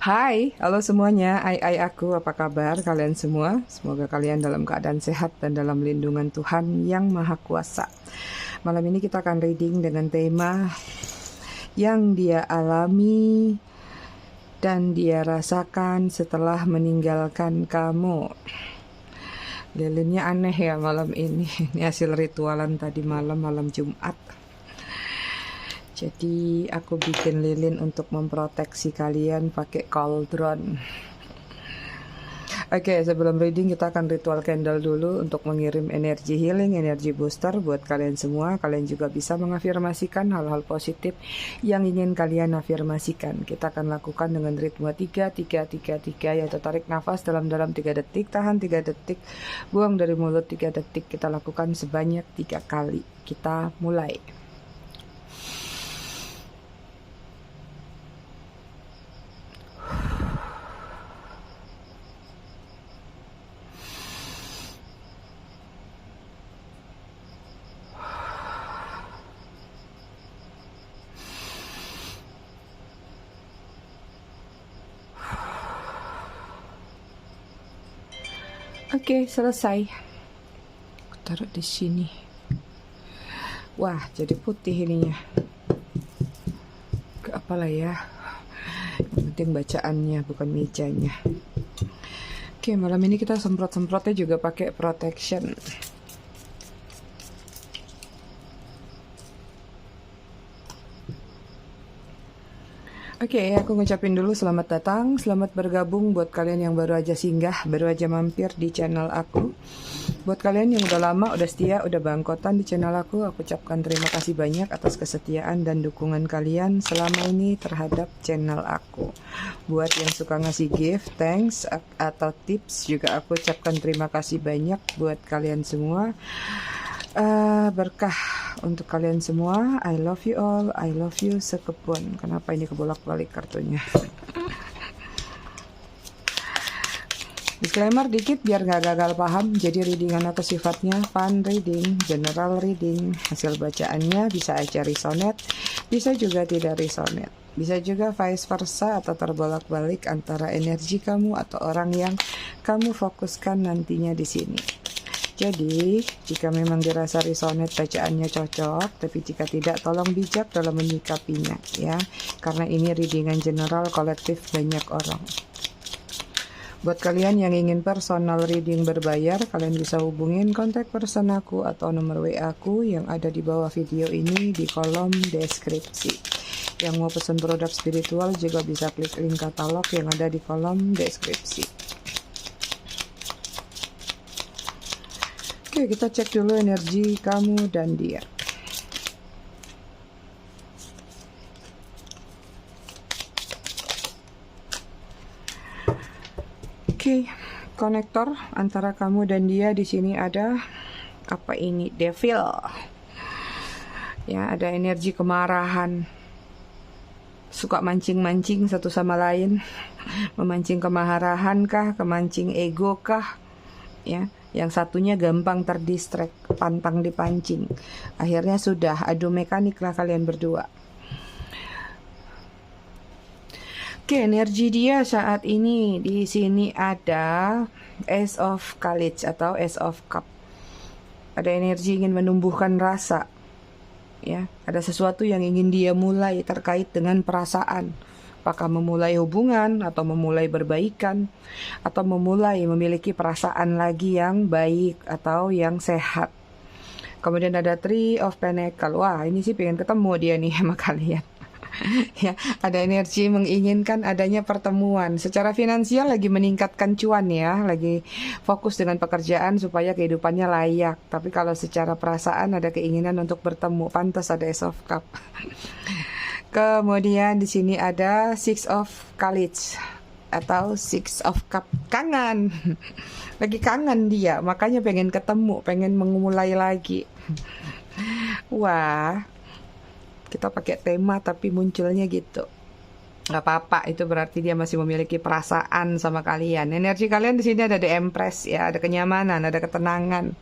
Hai, halo semuanya. Aku, apa kabar kalian semua? Semoga kalian dalam keadaan sehat dan dalam lindungan Tuhan yang Maha Kuasa. Malam ini kita akan reading dengan tema yang dia alami dan dia rasakan setelah meninggalkan kamu. Lilinnya aneh ya malam ini. Ini hasil ritualan tadi malam Jumat. Jadi aku bikin lilin untuk memproteksi kalian pakai cauldron. Oke, sebelum reading kita akan ritual candle dulu untuk mengirim energi healing, energi booster buat kalian semua. Kalian juga bisa mengafirmasikan hal-hal positif yang ingin kalian afirmasikan. Kita akan lakukan dengan ritme 3-3-3-3, yaitu tarik nafas dalam-dalam 3 detik, tahan 3 detik, buang dari mulut 3 detik. Kita lakukan sebanyak 3 kali. Kita mulai. Oke, selesai. Aku taruh di sini. Wah, jadi putih ininya. Gak apalah ya. Yang penting bacaannya, bukan mejanya. Oke, malam ini kita semprot-semprotnya juga pakai protection. Oke, aku ngucapin dulu selamat datang, selamat bergabung buat kalian yang baru aja singgah, baru aja mampir di channel aku. Buat kalian yang udah lama, udah setia, udah bangkotan di channel aku ucapkan terima kasih banyak atas kesetiaan dan dukungan kalian selama ini terhadap channel aku. Buat yang suka ngasih gift, thanks, atau tips juga aku ucapkan terima kasih banyak buat kalian semua. Berkah untuk kalian semua. I love you all, I love you sekepun. Kenapa ini kebolak-balik kartunya? Disclaimer dikit biar gak gagal paham. Jadi readingan aku sifatnya fun reading, general reading. Hasil bacaannya bisa aja resonate, bisa juga tidak resonate. Bisa juga vice versa atau terbolak-balik antara energi kamu atau orang yang kamu fokuskan nantinya di sini. Jadi, jika memang dirasa resonate bacaannya cocok, tapi jika tidak, tolong bijak dalam menyikapinya, ya. Karena ini readingan general kolektif banyak orang. Buat kalian yang ingin personal reading berbayar, kalian bisa hubungin kontak person aku atau nomor WA aku yang ada di bawah video ini di kolom deskripsi. Yang mau pesan produk spiritual juga bisa klik link katalog yang ada di kolom deskripsi. Oke, kita cek dulu energi kamu dan dia. Oke, konektor antara kamu dan dia di sini ada apa ini? Devil. Ya, ada energi kemarahan. Suka mancing-mancing satu sama lain. Memancing kemarahan kah, kemancing ego kah? Ya. Yang satunya gampang terdistract, pantang dipancing. Akhirnya sudah adu mekanik lah kalian berdua. Oke, energi dia saat ini di sini ada Ace of Courage atau Ace of Cup. Ada energi ingin menumbuhkan rasa. Ya, ada sesuatu yang ingin dia mulai terkait dengan perasaan. Apakah memulai hubungan, atau memulai berbaikan, atau memulai memiliki perasaan lagi yang baik, atau yang sehat. Kemudian ada Three of Pentacles. Wah, ini sih pengen ketemu dia nih sama kalian. Ya, ada energi menginginkan adanya pertemuan. Secara finansial lagi meningkatkan cuan ya, lagi fokus dengan pekerjaan supaya kehidupannya layak. Tapi kalau secara perasaan ada keinginan untuk bertemu. Pantas ada Ace of Cup. Kemudian di sini ada Six of Courage atau Six of Cup. Kangen. Lagi kangen dia, makanya pengen ketemu, pengen memulai lagi. Wah, kita pakai tema tapi munculnya gitu. nggak apa-apa, itu berarti dia masih memiliki perasaan sama kalian. Energi kalian di sini ada The Empress ya, ada kenyamanan, ada ketenangan,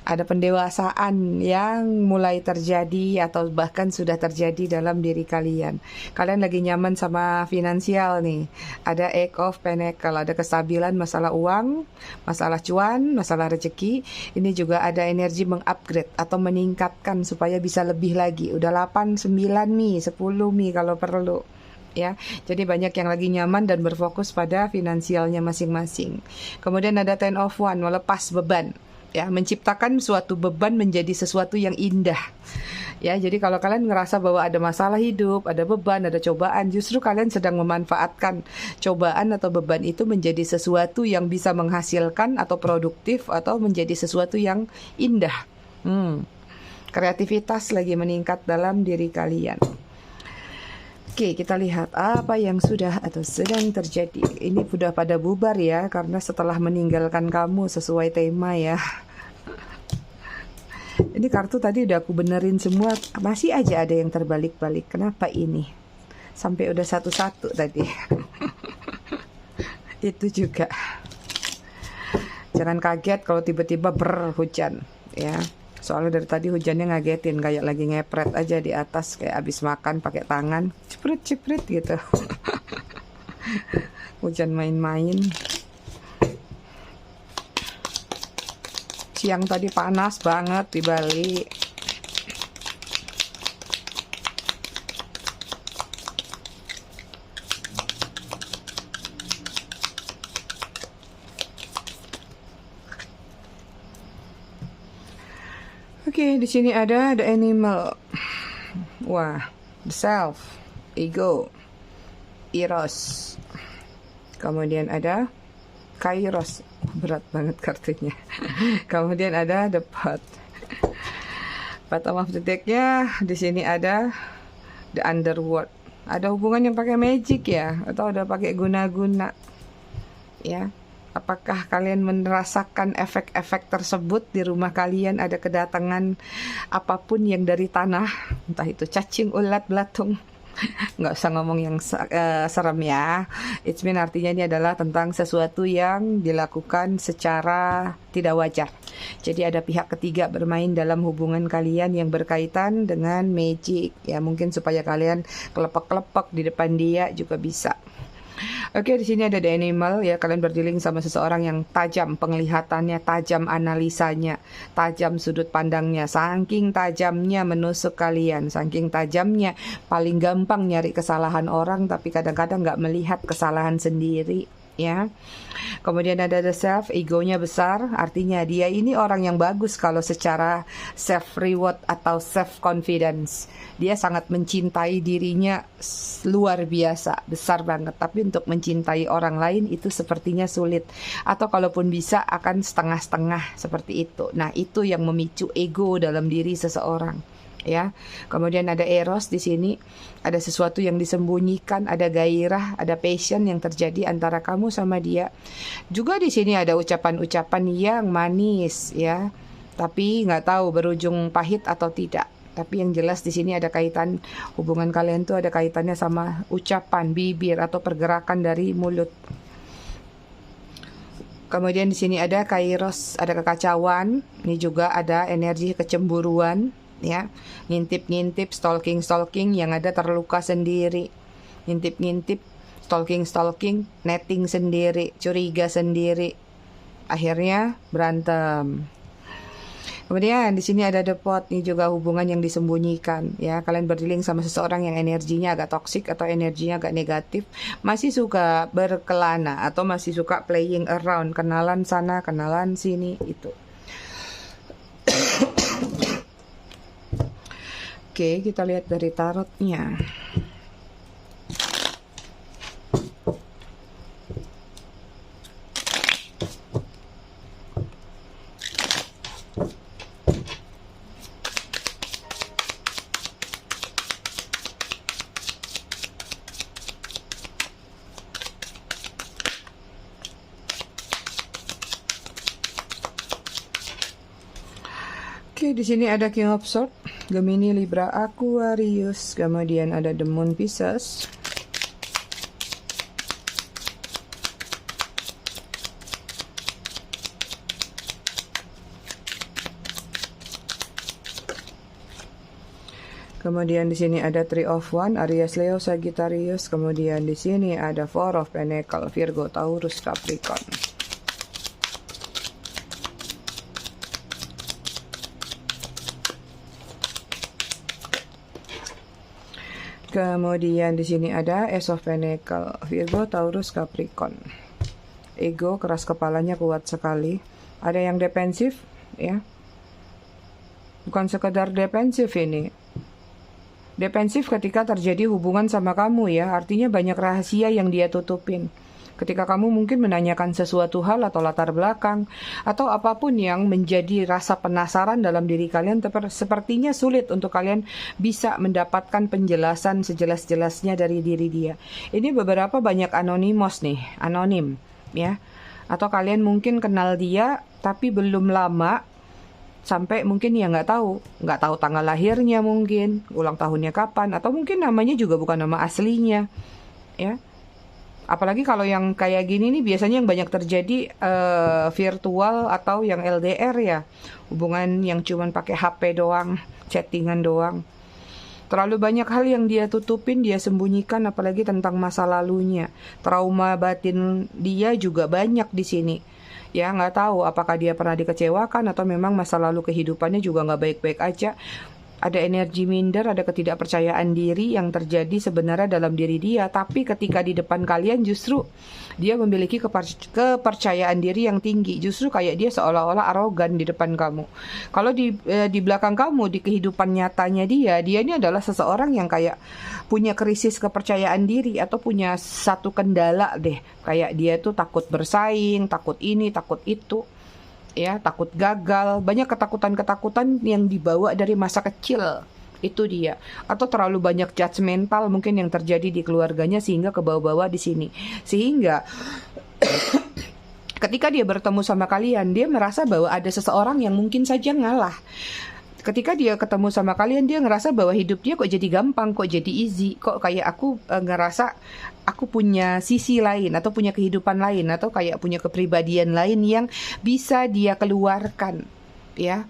ada pendewasaan yang mulai terjadi atau bahkan sudah terjadi dalam diri kalian. Kalian lagi nyaman sama finansial nih. Ada Eight of Pentacle, ada kestabilan masalah uang, masalah cuan, masalah rezeki. Ini juga ada energi mengupgrade atau meningkatkan supaya bisa lebih lagi. Udah 8, 9 nih, 10 nih kalau perlu. Ya, jadi banyak yang lagi nyaman dan berfokus pada finansialnya masing-masing. Kemudian ada Ten of Wands, melepas beban, ya, menciptakan suatu beban menjadi sesuatu yang indah. Ya, jadi kalau kalian ngerasa bahwa ada masalah hidup, ada beban, ada cobaan, justru kalian sedang memanfaatkan cobaan atau beban itu menjadi sesuatu yang bisa menghasilkan atau produktif atau menjadi sesuatu yang indah. Kreativitas lagi meningkat dalam diri kalian. Oke, kita lihat apa yang sudah atau sedang terjadi. Ini sudah pada bubar ya, karena setelah meninggalkan kamu sesuai tema ya. Ini kartu tadi udah aku benerin semua, masih aja ada yang terbalik-balik. Kenapa ini? Sampai udah satu-satu tadi. Itu juga. Jangan kaget kalau tiba-tiba berhujan ya. Soalnya dari tadi hujannya ngagetin, kayak lagi ngepret aja di atas, kayak abis makan pakai tangan, cepret-cepret gitu. Hujan main-main. Siang tadi panas banget di Bali. Oke, di sini ada the animal. Wah, the self, ego, eros. Kemudian ada kairos. Berat banget kartunya. Kemudian ada the pot. Bottom of the deck-nya di sini ada the underworld. Ada hubungan yang pakai magic ya, atau ada pakai guna-guna. Ya. Apakah kalian merasakan efek-efek tersebut di rumah kalian? Ada kedatangan apapun yang dari tanah, entah itu cacing, ulat, belatung. Nggak usah ngomong yang serem ya. It's mean artinya ini adalah tentang sesuatu yang dilakukan secara tidak wajar. Jadi ada pihak ketiga bermain dalam hubungan kalian yang berkaitan dengan magic. Ya mungkin supaya kalian kelepek-kelepek di depan dia juga bisa. Oke, di sini ada the animal ya, kalian berdealing sama seseorang yang tajam penglihatannya, tajam analisanya, tajam sudut pandangnya, saking tajamnya menusuk kalian, saking tajamnya paling gampang nyari kesalahan orang tapi kadang-kadang nggak melihat kesalahan sendiri ya. Kemudian ada the self, egonya besar, artinya dia ini orang yang bagus kalau secara self reward atau self confidence. Dia sangat mencintai dirinya luar biasa, besar banget. Tapi untuk mencintai orang lain itu sepertinya sulit. Atau kalaupun bisa akan setengah-setengah seperti itu. Nah, itu yang memicu ego dalam diri seseorang. Ya, kemudian ada eros di sini, ada sesuatu yang disembunyikan, ada gairah, ada passion yang terjadi antara kamu sama dia. Juga di sini ada ucapan-ucapan yang manis, ya, tapi nggak tahu berujung pahit atau tidak. Tapi yang jelas di sini ada kaitan hubungan kalian tuh ada kaitannya sama ucapan bibir atau pergerakan dari mulut. Kemudian di sini ada kairos, ada kekacauan. Ini juga ada energi kecemburuan. Ya, ngintip-ngintip, stalking-stalking, yang ada terluka sendiri, ngintip-ngintip, stalking-stalking, netting sendiri, curiga sendiri, akhirnya berantem. Kemudian di sini ada the pot, ini juga hubungan yang disembunyikan ya, kalian berdealing sama seseorang yang energinya agak toksik atau energinya agak negatif, masih suka berkelana atau masih suka playing around, kenalan sana, kenalan sini itu. Oke, kita lihat dari tarotnya. Oke, di sini ada King of Swords, Gemini, Libra, Aquarius, kemudian ada The Moon, Pisces. Kemudian di sini ada Three of Wands, Aries, Leo, Sagittarius. Kemudian di sini ada Four of Pentacles, Virgo, Taurus, Capricorn. Kemudian di sini ada Ace of Pentacles, Virgo, Taurus, Capricorn. Ego, keras kepalanya kuat sekali. Ada yang defensif, ya. Bukan sekedar defensif ini. Defensif ketika terjadi hubungan sama kamu, ya. Artinya banyak rahasia yang dia tutupin. Ketika kamu mungkin menanyakan sesuatu hal atau latar belakang atau apapun yang menjadi rasa penasaran dalam diri kalian, sepertinya sulit untuk kalian bisa mendapatkan penjelasan sejelas-jelasnya dari diri dia. Ini beberapa banyak anonymous nih, anonim, ya. Atau kalian mungkin kenal dia tapi belum lama, sampai mungkin ya nggak tahu tanggal lahirnya, mungkin ulang tahunnya kapan, atau mungkin namanya juga bukan nama aslinya, ya. Apalagi kalau yang kayak gini nih biasanya yang banyak terjadi virtual atau yang LDR, ya. Hubungan yang cuman pakai HP doang, chattingan doang. Terlalu banyak hal yang dia tutupin, dia sembunyikan, apalagi tentang masa lalunya. Trauma batin dia juga banyak di sini. Ya, nggak tahu apakah dia pernah dikecewakan atau memang masa lalu kehidupannya juga nggak baik-baik aja. Ada energi minder, ada ketidakpercayaan diri yang terjadi sebenarnya dalam diri dia. Tapi ketika di depan kalian justru dia memiliki kepercayaan diri yang tinggi. Justru kayak dia seolah-olah arogan di depan kamu. Kalau di belakang kamu, di kehidupan nyatanya dia ini adalah seseorang yang kayak punya krisis kepercayaan diri atau punya satu kendala deh. Kayak dia tuh takut bersaing, takut ini, takut itu. Ya, takut gagal, banyak ketakutan-ketakutan yang dibawa dari masa kecil, itu dia. Atau terlalu banyak judgmental mungkin yang terjadi di keluarganya sehingga kebawa-bawa di sini. Sehingga ketika dia bertemu sama kalian, dia merasa bahwa ada seseorang yang mungkin saja ngalah. Ketika dia ketemu sama kalian, dia ngerasa bahwa hidup dia kok jadi gampang, kok jadi easy, kok kayak aku ngerasa aku punya sisi lain atau punya kehidupan lain atau kayak punya kepribadian lain yang bisa dia keluarkan, ya.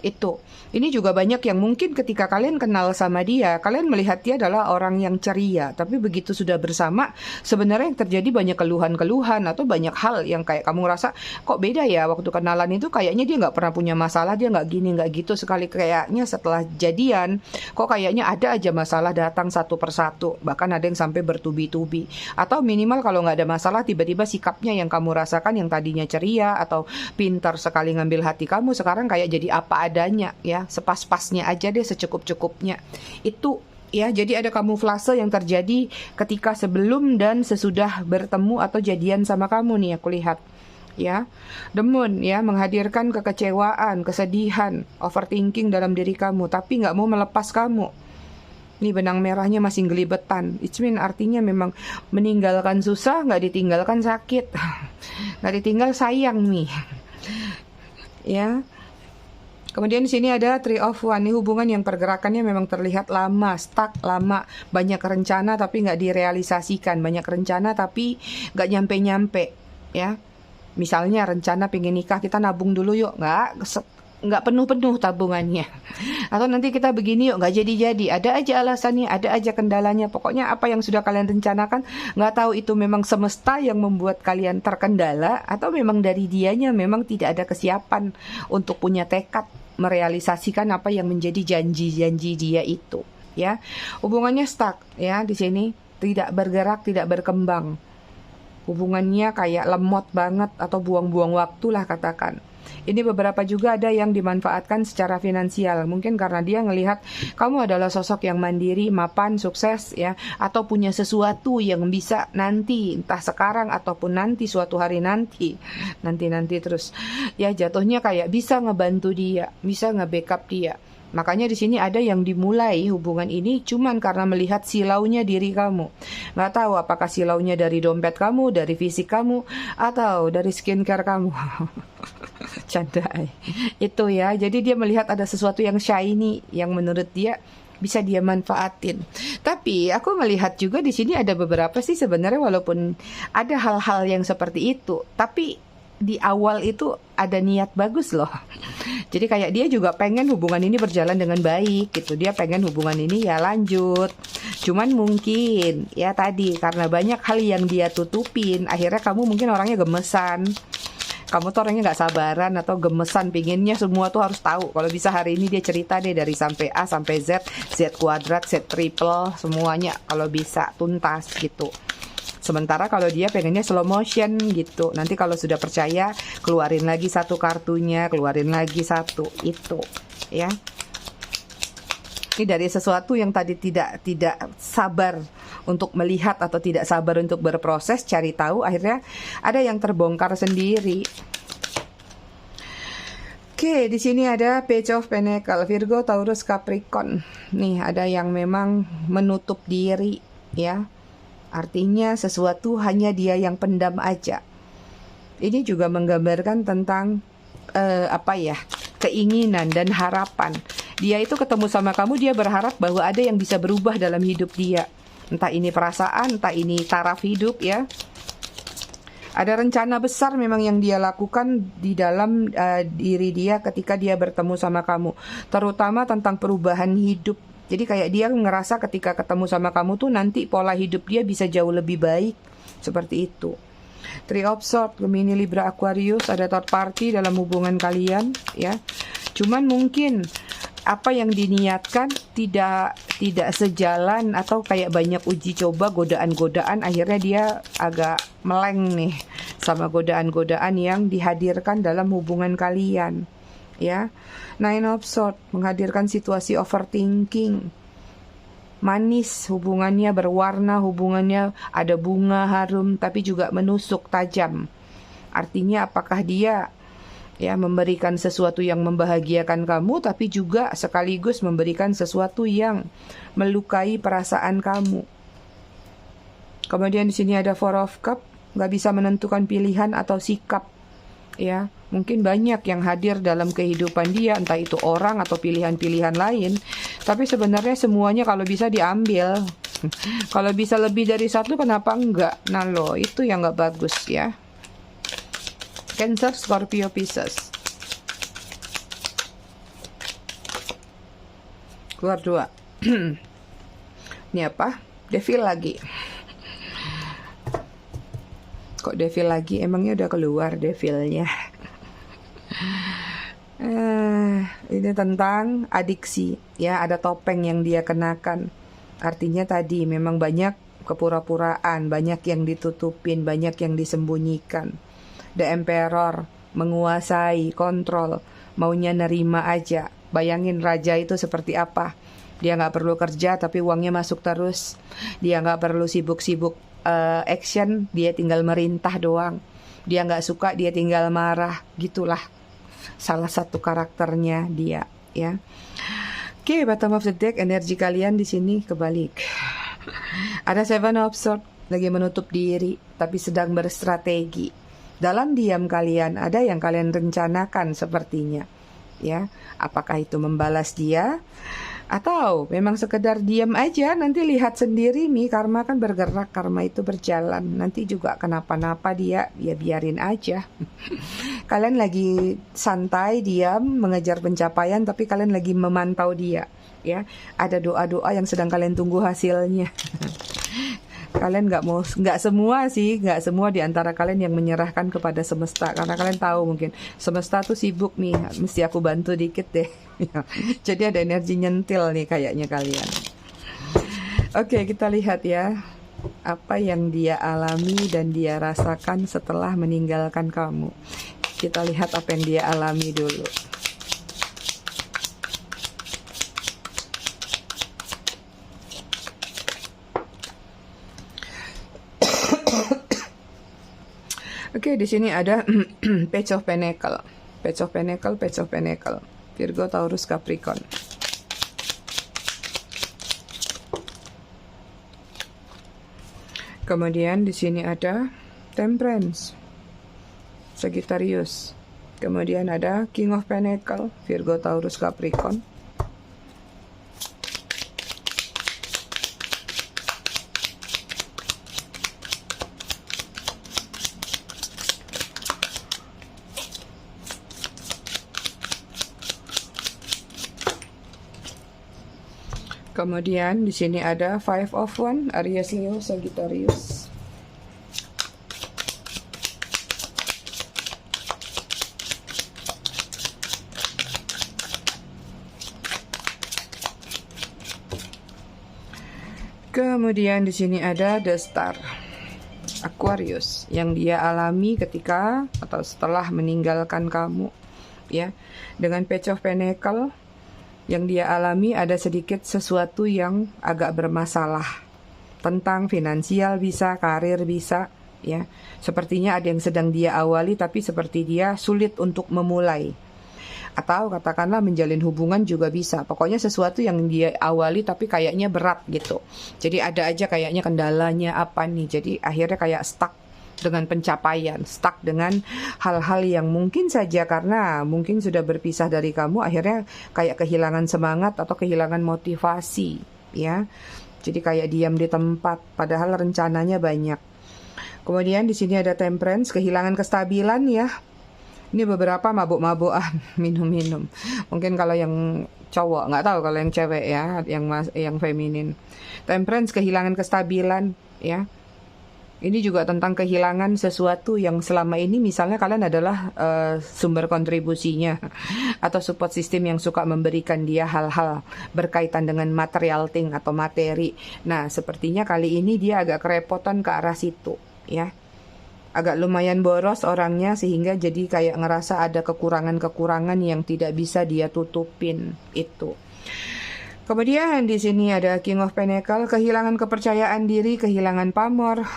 Itu. Ini juga banyak yang mungkin ketika kalian kenal sama dia, kalian melihat dia adalah orang yang ceria. Tapi begitu sudah bersama, sebenarnya yang terjadi banyak keluhan-keluhan atau banyak hal yang kayak kamu rasa, kok beda ya waktu kenalan itu kayaknya dia nggak pernah punya masalah, dia nggak gini, nggak gitu. Sekali kayaknya setelah jadian, kok kayaknya ada aja masalah datang satu persatu. Bahkan ada yang sampai bertubi-tubi. Atau minimal kalau nggak ada masalah, tiba-tiba sikapnya yang kamu rasakan yang tadinya ceria atau pintar sekali ngambil hati kamu, sekarang kayak jadi apa adanya, ya, sepas-pasnya aja deh, secukup-cukupnya. Itu, ya, jadi ada kamuflase yang terjadi ketika sebelum dan sesudah bertemu atau jadian sama kamu nih, aku lihat, ya. The Moon, ya, menghadirkan kekecewaan, kesedihan, overthinking dalam diri kamu, tapi nggak mau melepas kamu. Nih benang merahnya masih gelibetan. It mean artinya memang meninggalkan susah, nggak ditinggalkan sakit, nggak ditinggal sayang nih, ya. Kemudian di sini ada Three of Wands. Ini hubungan yang pergerakannya memang terlihat lama, stuck lama, banyak rencana tapi nggak direalisasikan, banyak rencana tapi nggak nyampe-nyampe, ya. Misalnya rencana pengen nikah, kita nabung dulu yuk, nggak penuh-penuh tabungannya. Atau nanti kita begini yuk, nggak jadi-jadi. Ada aja alasannya, ada aja kendalanya. Pokoknya apa yang sudah kalian rencanakan, nggak tahu itu memang semesta yang membuat kalian terkendala atau memang dari dianya memang tidak ada kesiapan untuk punya tekad merealisasikan apa yang menjadi janji-janji dia itu, ya. Hubungannya stuck, ya, di sini tidak bergerak, tidak berkembang. Hubungannya kayak lemot banget atau buang-buang waktu lah katakan. Ini beberapa juga ada yang dimanfaatkan secara finansial. Mungkin karena dia ngelihat kamu adalah sosok yang mandiri, mapan, sukses, ya, atau punya sesuatu yang bisa nanti, entah sekarang ataupun nanti suatu hari nanti terus, ya, jatuhnya kayak bisa ngebantu dia, bisa nge-backup dia. Makanya di sini ada yang dimulai hubungan ini cuman karena melihat silaunya diri kamu. Nggak tahu apakah silaunya dari dompet kamu, dari fisik kamu, atau dari skincare kamu. Canda. Itu, ya. Jadi dia melihat ada sesuatu yang shiny yang menurut dia bisa dia manfaatin. Tapi aku melihat juga di sini ada beberapa sih sebenarnya walaupun ada hal-hal yang seperti itu, tapi di awal itu ada niat bagus loh. Jadi kayak dia juga pengen hubungan ini berjalan dengan baik gitu. Dia pengen hubungan ini ya lanjut. Cuman mungkin ya tadi karena banyak hal yang dia tutupin, akhirnya kamu mungkin orangnya gemesan. Kamu tuh orangnya nggak sabaran atau gemesan, pinginnya semua tuh harus tahu. Kalau bisa hari ini dia cerita deh dari sampai A sampai Z, Z kuadrat, Z triple, semuanya kalau bisa tuntas gitu. Sementara kalau dia pengennya slow motion gitu. Nanti kalau sudah percaya, keluarin lagi satu kartunya, keluarin lagi satu itu, ya. Ini dari sesuatu yang tadi tidak sabar untuk melihat atau tidak sabar untuk berproses, cari tahu, akhirnya ada yang terbongkar sendiri. Oke, di sini ada Page of Pentacle, Virgo, Taurus, Capricorn. Nih, ada yang memang menutup diri, ya. Artinya sesuatu hanya dia yang pendam aja. Ini juga menggambarkan tentang keinginan dan harapan. Dia itu ketemu sama kamu, dia berharap bahwa ada yang bisa berubah dalam hidup dia. Entah ini perasaan, entah ini taraf hidup ya. Ada rencana besar memang yang dia lakukan di dalam diri dia ketika dia bertemu sama kamu. Terutama tentang perubahan hidup. Jadi kayak dia ngerasa ketika ketemu sama kamu tuh nanti pola hidup dia bisa jauh lebih baik. Seperti itu. Three of Swords, Gemini, Libra, Aquarius, ada third party dalam hubungan kalian, ya. Cuman mungkin apa yang diniatkan tidak sejalan atau kayak banyak uji coba, godaan-godaan, akhirnya dia agak meleng nih sama godaan-godaan yang dihadirkan dalam hubungan kalian, ya. Nine of Swords menghadirkan situasi overthinking. Manis hubungannya, berwarna hubungannya, ada bunga harum tapi juga menusuk tajam. Artinya apakah dia ya memberikan sesuatu yang membahagiakan kamu tapi juga sekaligus memberikan sesuatu yang melukai perasaan kamu. Kemudian di sini ada Four of Cups, nggak bisa menentukan pilihan atau sikap. Ya, mungkin banyak yang hadir dalam kehidupan dia, entah itu orang atau pilihan-pilihan lain. Tapi sebenarnya semuanya kalau bisa diambil. Kalau bisa lebih dari satu, kenapa enggak? Nah loh, itu yang nggak bagus ya. Cancer, Scorpio, Pisces. Keluar dua. Ini apa? Devil lagi. Kok devil lagi? Emangnya udah keluar devilnya? Ini tentang adiksi, ya. Ada topeng yang dia kenakan. Artinya tadi memang banyak kepura-puraan, banyak yang ditutupin, banyak yang disembunyikan. The Emperor, menguasai, kontrol, maunya nerima aja. Bayangin raja itu seperti apa? Dia nggak perlu kerja tapi uangnya masuk terus. Dia nggak perlu sibuk-sibuk action, dia tinggal merintah doang. Dia nggak suka, dia tinggal marah. Gitulah salah satu karakternya dia, ya. Oke, bottom of the deck, energi kalian di sini kebalik. Ada Seven of Swords, lagi menutup diri tapi sedang berstrategi. Dalam diam kalian ada yang kalian rencanakan sepertinya, ya. Apakah itu membalas dia atau memang sekedar diam aja? Nanti lihat sendiri nih, karma kan bergerak, karma itu berjalan. Nanti juga kenapa-napa dia, ya biarin aja. Kalian lagi santai, diam, mengejar pencapaian, tapi kalian lagi memantau dia, ya. Ada doa-doa yang sedang kalian tunggu hasilnya. Kalian nggak semua di antara kalian yang menyerahkan kepada semesta, karena kalian tahu mungkin semesta tuh sibuk nih, mesti aku bantu dikit deh. Jadi ada energi nyentil nih kayaknya kalian. Oke, kita lihat ya apa yang dia alami dan dia rasakan setelah meninggalkan kamu. Kita lihat apa yang dia alami dulu. Oke, di sini ada Page of Pentacle, Page of Pentacle, Page of Pentacle, Virgo, Taurus, Capricorn. Kemudian di sini ada Temperance, Sagittarius. Kemudian ada King of Pentacle, Virgo, Taurus, Capricorn. Kemudian di sini ada Five of Wands, Aries, Leo, Sagittarius. Kemudian di sini ada The Star, Aquarius, yang dia alami ketika atau setelah meninggalkan kamu, ya. Dengan Page of Pentacle, yang dia alami ada sedikit sesuatu yang agak bermasalah tentang finansial bisa, karir bisa, ya. Sepertinya ada yang sedang dia awali tapi seperti dia sulit untuk memulai. Atau katakanlah menjalin hubungan juga bisa. Pokoknya sesuatu yang dia awali tapi kayaknya berat gitu. Jadi ada aja kayaknya kendalanya apa nih. Jadi akhirnya kayak stuck dengan pencapaian, stuck dengan hal-hal yang mungkin saja karena mungkin sudah berpisah dari kamu, akhirnya kayak kehilangan semangat atau kehilangan motivasi, ya. Jadi kayak diam di tempat padahal rencananya banyak. Kemudian di sini ada Temperance, kehilangan kestabilan, ya. Ini beberapa mabuk-mabukan, minum-minum. Mungkin kalau yang cowok, nggak tahu kalau yang cewek, ya, yang feminin. Temperance, kehilangan kestabilan, ya. Ini juga tentang kehilangan sesuatu yang selama ini misalnya kalian adalah sumber kontribusinya atau support system yang suka memberikan dia hal-hal berkaitan dengan material thing atau materi. Nah, sepertinya kali ini dia agak kerepotan ke arah situ, ya. Agak lumayan boros orangnya sehingga jadi kayak ngerasa ada kekurangan-kekurangan yang tidak bisa dia tutupin itu. Kemudian di sini ada King of Pentacle, kehilangan kepercayaan diri, kehilangan pamor,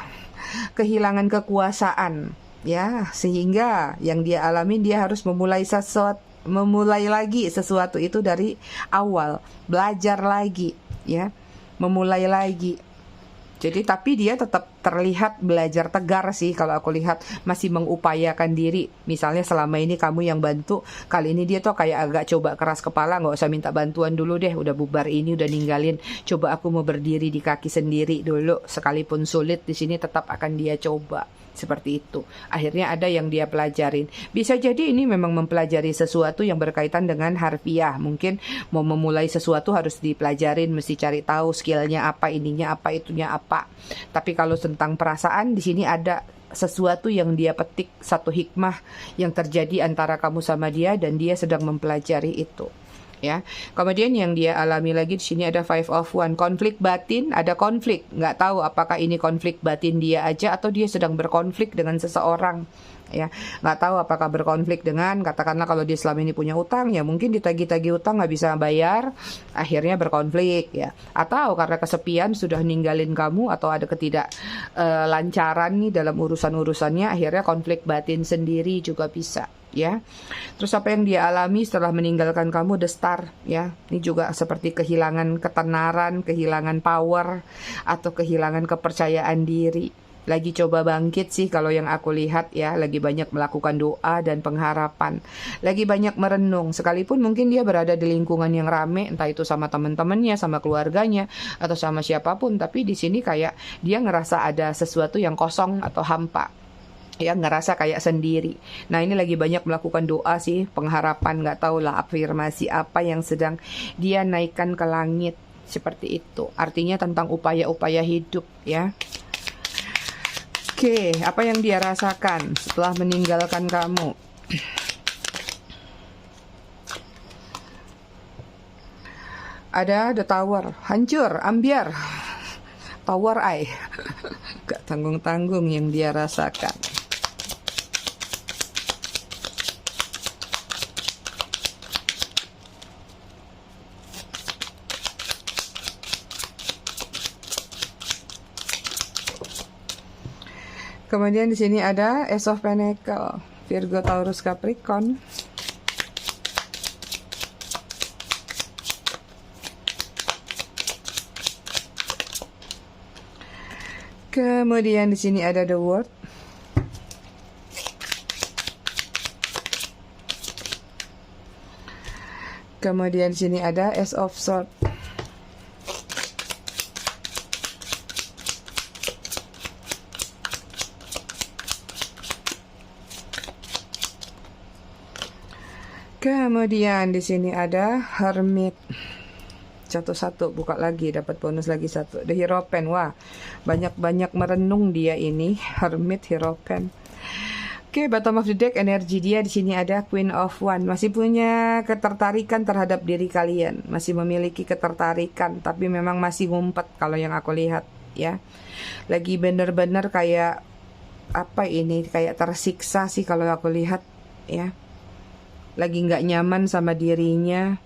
kehilangan kekuasaan, ya, sehingga yang dia alami dia harus memulai lagi sesuatu itu dari awal, belajar lagi, ya, memulai lagi. Jadi tapi dia tetap terlihat belajar tegar sih kalau aku lihat, masih mengupayakan diri. Misalnya selama ini kamu yang bantu, kali ini dia tuh kayak agak coba keras kepala, nggak usah minta bantuan dulu deh, udah bubar ini, udah ninggalin. Coba aku mau berdiri di kaki sendiri dulu, sekalipun sulit di sini tetap akan dia coba. Seperti itu. Akhirnya ada yang dia pelajarin. Bisa jadi ini memang mempelajari sesuatu yang berkaitan dengan harfiah. Mungkin mau memulai sesuatu harus dipelajarin, mesti cari tahu skillnya apa, ininya apa, itunya apa. Tapi kalau tentang perasaan, di sini ada sesuatu yang dia petik, satu hikmah yang terjadi antara kamu sama dia dan dia sedang mempelajari itu. Ya, kemudian yang dia alami lagi di sini ada Five of Wands, konflik batin, ada konflik, nggak tahu apakah ini konflik batin dia aja atau dia sedang berkonflik dengan seseorang, ya, nggak tahu apakah berkonflik dengan, katakanlah kalau dia selama ini punya utang, ya mungkin ditagih-tagih utang nggak bisa bayar, akhirnya berkonflik, ya, atau karena kesepian sudah ninggalin kamu atau ada lancaran nih dalam urusan-urusannya, akhirnya konflik batin sendiri juga bisa. Ya, terus apa yang dia alami setelah meninggalkan kamu, The Star, ya, ini juga seperti kehilangan ketenaran, kehilangan power, atau kehilangan kepercayaan diri. Lagi coba bangkit sih kalau yang aku lihat, ya, lagi banyak melakukan doa dan pengharapan, lagi banyak merenung, sekalipun mungkin dia berada di lingkungan yang rame, entah itu sama teman-temannya, sama keluarganya, atau sama siapapun, tapi di sini kayak dia ngerasa ada sesuatu yang kosong atau hampa. Ya, ngerasa kayak sendiri. Nah, ini lagi banyak melakukan doa sih, pengharapan, nggak tahu lah afirmasi apa yang sedang dia naikkan ke langit, seperti itu. Artinya tentang upaya-upaya hidup, ya. Oke, apa yang dia rasakan setelah meninggalkan kamu? Ada The Tower, hancur, ambiar, tower eye. Gak tanggung-tanggung yang dia rasakan. Kemudian di sini ada Ace of Pentacle, Virgo, Taurus, Capricorn. Kemudian di sini ada The World. Kemudian di sini ada Ace of Swords. Kemudian di sini ada Hermit, satu-satu, buka lagi, dapat bonus lagi satu. The Hierophant, wah, banyak-banyak merenung dia ini. Hermit, Hierophant. Oke, bottom of the deck, energi dia di sini ada Queen of Wands. Masih punya ketertarikan terhadap diri kalian, masih memiliki ketertarikan, tapi memang masih ngumpet kalau yang aku lihat ya. Lagi bener-bener kayak apa ini, kayak tersiksa sih kalau aku lihat ya. Lagi nggak nyaman sama dirinya,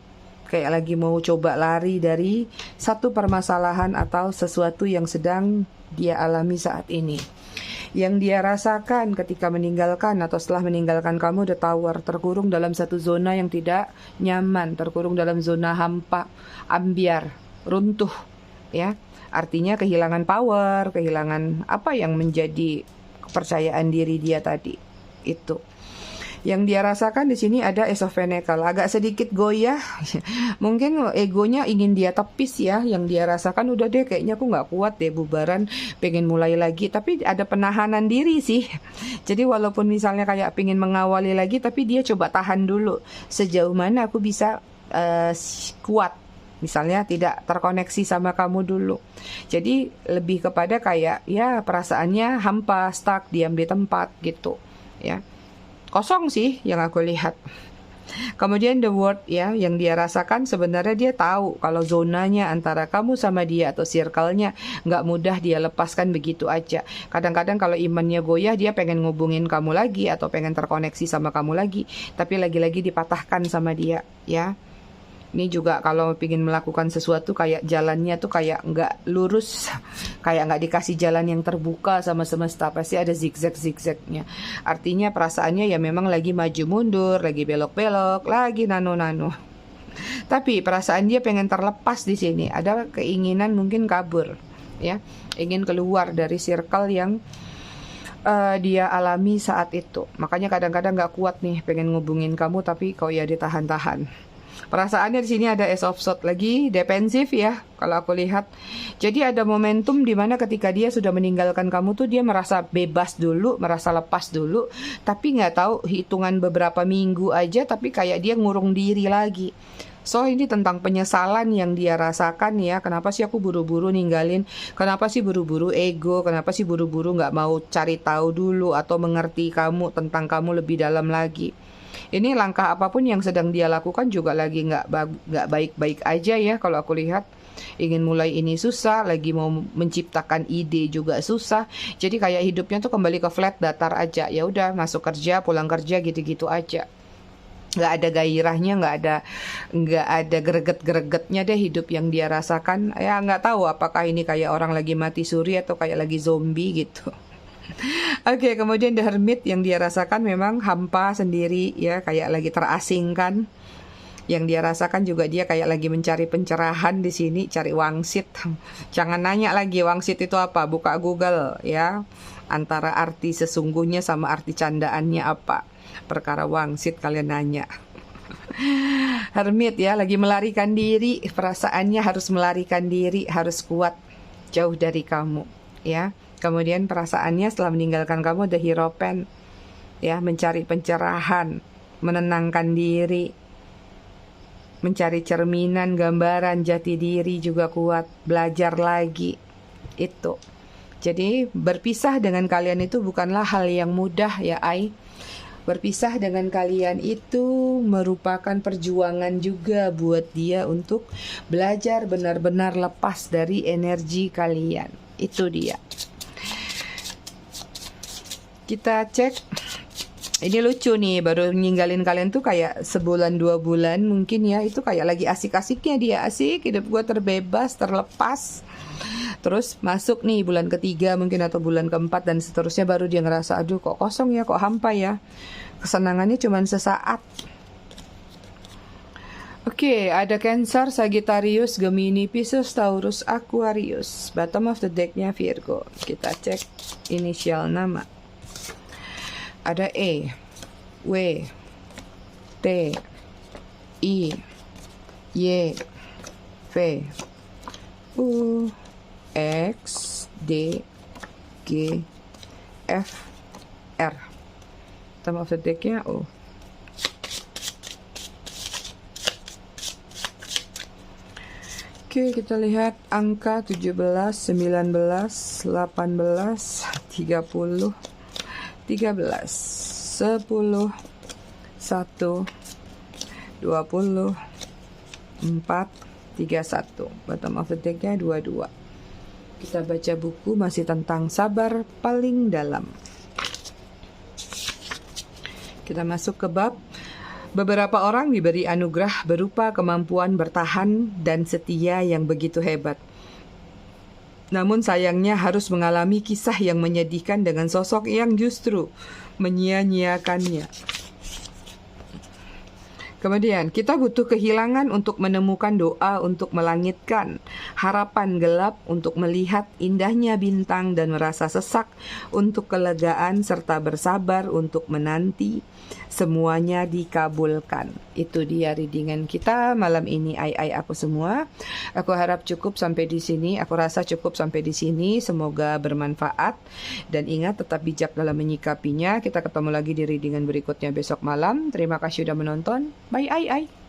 kayak lagi mau coba lari dari satu permasalahan atau sesuatu yang sedang dia alami saat ini. Yang dia rasakan ketika meninggalkan atau setelah meninggalkan kamu, The Tower, terkurung dalam satu zona yang tidak nyaman, terkurung dalam zona hampa, ambiar, runtuh ya. Artinya kehilangan power, kehilangan apa yang menjadi kepercayaan diri dia tadi. Itu yang dia rasakan di sini ada Ace of Pentacles, agak sedikit goyah. Mungkin egonya ingin dia tepis ya. Yang dia rasakan udah deh, kayaknya aku nggak kuat deh bubaran, pengen mulai lagi. Tapi ada penahanan diri sih. Jadi walaupun misalnya kayak pengen mengawali lagi, tapi dia coba tahan dulu. Sejauh mana aku bisa kuat. Misalnya tidak terkoneksi sama kamu dulu. Jadi lebih kepada kayak ya perasaannya hampa, stuck, diam di tempat gitu ya. Kosong sih yang aku lihat. Kemudian the World ya, yang dia rasakan sebenarnya dia tahu kalau zonanya antara kamu sama dia atau circle-nya nggak mudah dia lepaskan begitu aja. Kadang-kadang kalau imannya goyah, dia pengen ngubungin kamu lagi atau pengen terkoneksi sama kamu lagi, tapi lagi-lagi dipatahkan sama dia ya. Ini juga kalau ingin melakukan sesuatu kayak jalannya tuh kayak nggak lurus, kayak nggak dikasih jalan yang terbuka sama semesta, pasti ada zigzag-zigzagnya. Artinya perasaannya ya memang lagi maju mundur, lagi belok-belok, lagi nano-nano. Tapi perasaan dia pengen terlepas di sini, ada keinginan mungkin kabur, ya, ingin keluar dari circle yang dia alami saat itu. Makanya kadang-kadang nggak kuat nih, pengen ngubungin kamu tapi kok ya ditahan-tahan. Perasaannya di sini ada Ace of Swords, lagi defensif ya kalau aku lihat. Jadi ada momentum di mana ketika dia sudah meninggalkan kamu tuh dia merasa bebas dulu, merasa lepas dulu, tapi nggak tahu hitungan beberapa minggu aja tapi kayak dia ngurung diri lagi. So ini tentang penyesalan yang dia rasakan ya. Kenapa sih aku buru-buru ninggalin? Kenapa sih buru-buru ego? Kenapa sih buru-buru nggak mau cari tahu dulu atau mengerti kamu, tentang kamu lebih dalam lagi? Ini langkah apapun yang sedang dia lakukan juga lagi nggak baik-baik aja ya kalau aku lihat. Ingin mulai ini susah, lagi mau menciptakan ide juga susah. Jadi kayak hidupnya tuh kembali ke flat datar aja. Ya udah, masuk kerja, pulang kerja gitu-gitu aja. Nggak ada gairahnya, nggak ada greget-gregetnya deh hidup yang dia rasakan. Ya nggak tahu apakah ini kayak orang lagi mati suri atau kayak lagi zombie gitu. Oke, kemudian The Hermit yang dia rasakan memang hampa sendiri ya, kayak lagi terasingkan. Yang dia rasakan juga dia kayak lagi mencari pencerahan di sini, cari wangsit. Jangan nanya lagi wangsit itu apa, buka Google ya. Antara arti sesungguhnya sama arti candaannya apa. Perkara wangsit kalian nanya. Hermit ya, lagi melarikan diri, perasaannya harus melarikan diri, harus kuat jauh dari kamu ya. Kemudian perasaannya setelah meninggalkan kamu The Hierophant ya, mencari pencerahan, menenangkan diri, mencari cerminan, gambaran jati diri juga kuat, belajar lagi itu. Jadi berpisah dengan kalian itu bukanlah hal yang mudah ya Ai. Berpisah dengan kalian itu merupakan perjuangan juga buat dia untuk belajar benar-benar lepas dari energi kalian. Itu dia. Kita cek. Ini lucu nih, baru ninggalin kalian tuh kayak sebulan 2 bulan mungkin ya. Itu kayak lagi asik-asiknya dia, asik, hidup gue terbebas, terlepas. Terus masuk nih bulan ketiga mungkin atau bulan keempat dan seterusnya, baru dia ngerasa aduh kok kosong ya, kok hampa ya. Kesenangannya cuma sesaat. Oke, ada Cancer, Sagittarius, Gemini, Pisces, Taurus, Aquarius. Bottom of the decknya Virgo. Kita cek inisial nama. Ada E, W, T, I, Y, V, U, X, D, G, F, R. Bottom of the decknya O. Oke, kita lihat angka 17, 19, 18, 30, 13, 10, 1, 20, 4, 31. Bottom of the deck-nya 22. Kita baca buku masih tentang sabar paling dalam. Kita masuk ke bab. Beberapa orang diberi anugerah berupa kemampuan bertahan dan setia yang begitu hebat. Namun sayangnya harus mengalami kisah yang menyedihkan dengan sosok yang justru menyia-nyiakannya. Kemudian, kita butuh kehilangan untuk menemukan doa untuk melangitkan, harapan gelap untuk melihat indahnya bintang dan merasa sesak untuk kelegaan serta bersabar untuk menanti semuanya dikabulkan. Itu dia readingan kita malam ini, ai aku semua. Aku harap cukup sampai di sini. Aku rasa cukup sampai di sini. Semoga bermanfaat dan ingat tetap bijak dalam menyikapinya. Kita ketemu lagi di readingan berikutnya besok malam. Terima kasih sudah menonton. Bye ai.